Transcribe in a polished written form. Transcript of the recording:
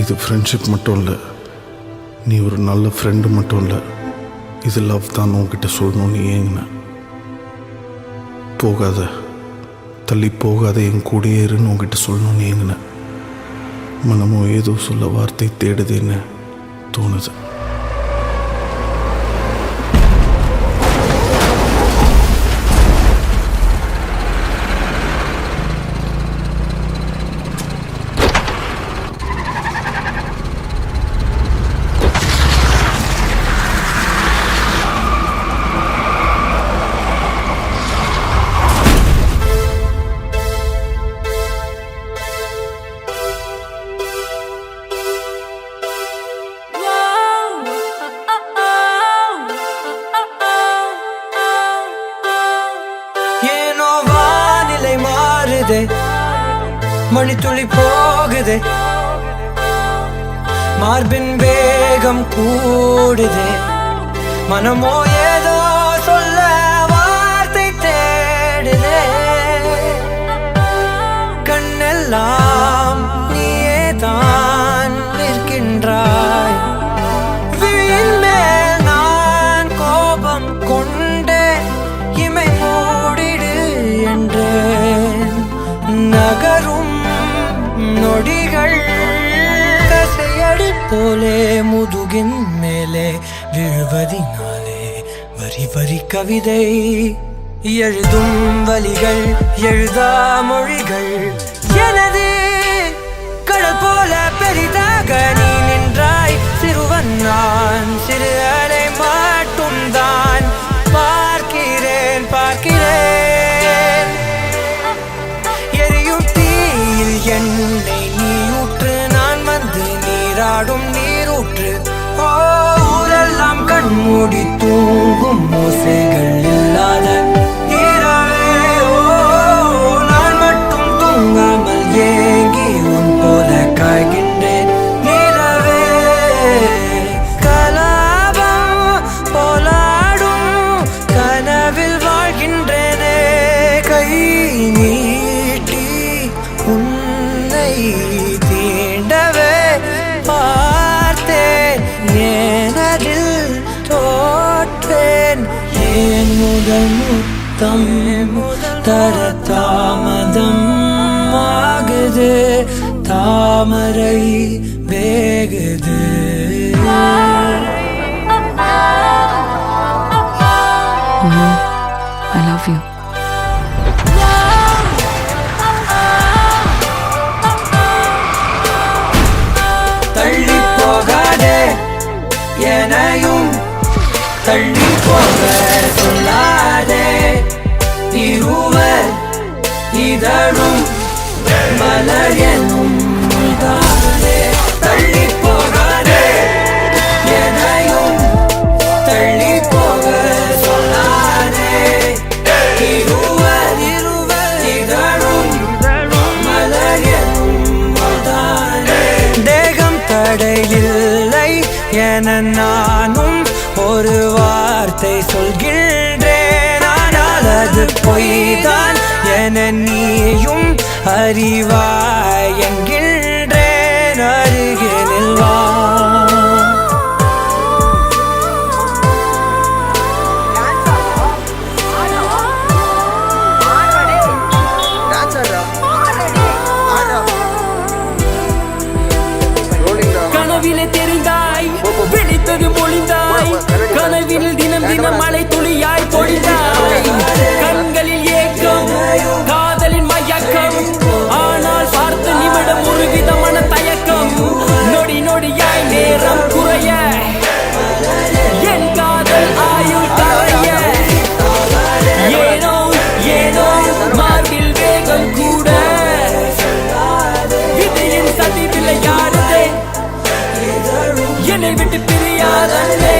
இது ஃப்ரெண்ட்ஷிப் மட்டும் இல்லை, நீ ஒரு நல்ல ஃப்ரெண்டு மட்டும் இல்லை, இது லவ் தான் உன்கிட்ட சொல்லணும்னு ஏங்கின. போகாத, தள்ளி போகாத, என் கூடயே இருன்னு உங்ககிட்ட சொல்லணும்னு ஏங்கின. மனமும் ஏதோ சொல்ல வார்த்தை தேடுதுன்னு தோணுது. மணித்துளி போகுதே, மார்பின் வேகம் கூடுதே, மனமோ ஏதோ சொல்ல வார்த்தை தேடுதே. கண்ணெல்லாம் நீயே தான் நிற்கின்றாய், விழியின் மேல் நான் கோபம் கொண்டே இமை மூடிடு என்றேன். நகரும் நொடிகள் கசையடி போலே முதுகின் மேலே விழுவதினாலே வரி வரி கவிதை எழுதும் வலிகள், எழுதா மொழிகள். எனது கடல் போல பெரிதாக நீ நின்றாய், சிறுவன் நான், சிறு அலை மட்டும் தான் பார்க்கிறேன் பார்க்கிறேன். என்னை நீ ஊற்று, நான் வந்து நீராடும் நீரூற்று. ஊரெல்லாம் கண்மூடி தூங்கும் ஓசைகள் இல்லாத இரவே, நான் மட்டும் தூங்காமல் ஏங்கி உன் போல காய்கின்றேன் நிலவே. கலாபம் போலாடும் கனவில் வாழ்கின்றேனே, கை நீட்டி உன்னை தீண்டவே பார்த்தேன், ஏனதில் தோற்றேன். ஏன் முதல் முத்தம் தர தாமதம் ஆகுது, தாமரை வேகுது. I love you. தள்ளி போகாதே, என்னையும் தள்ளி போக சொல்லாதே. இருவர் இதழும் மலர் என்னும் தானே. தள்ளி போகாதே, என்னையும் தள்ளி போக சொல்லாதே. இருவர் இதழும் மலர் என்னும் தானே. தேகம் தடையில்லை என நானும் ஒரு வார்த்தை சொல்கின்றேன், ஆனால் அது பொய்தான் என நீயும் அறிவாய் என்கின்றேன். அருகினில் வா, கனவிலே தெரிந்தாய், விழித்தது மொழிந்தாய், கனவில் தினம் தினம் மழை துளியாய் பொழிந்தாய். கண்களில் ஏக்கம், காதலின் மயக்கம், ஆனால் பார்த்த நிமிடம் ஒரு விதமான தயக்கம். நொடி நொடியாய் நேரம் குறைய, என் காதல் ஆயுள் தரைய. ஏனோ ஏனோ மார்பில் வேகம் கூட, விதியின் சதி விளையாடுதே, என்னை விட்டு பிரியாதே.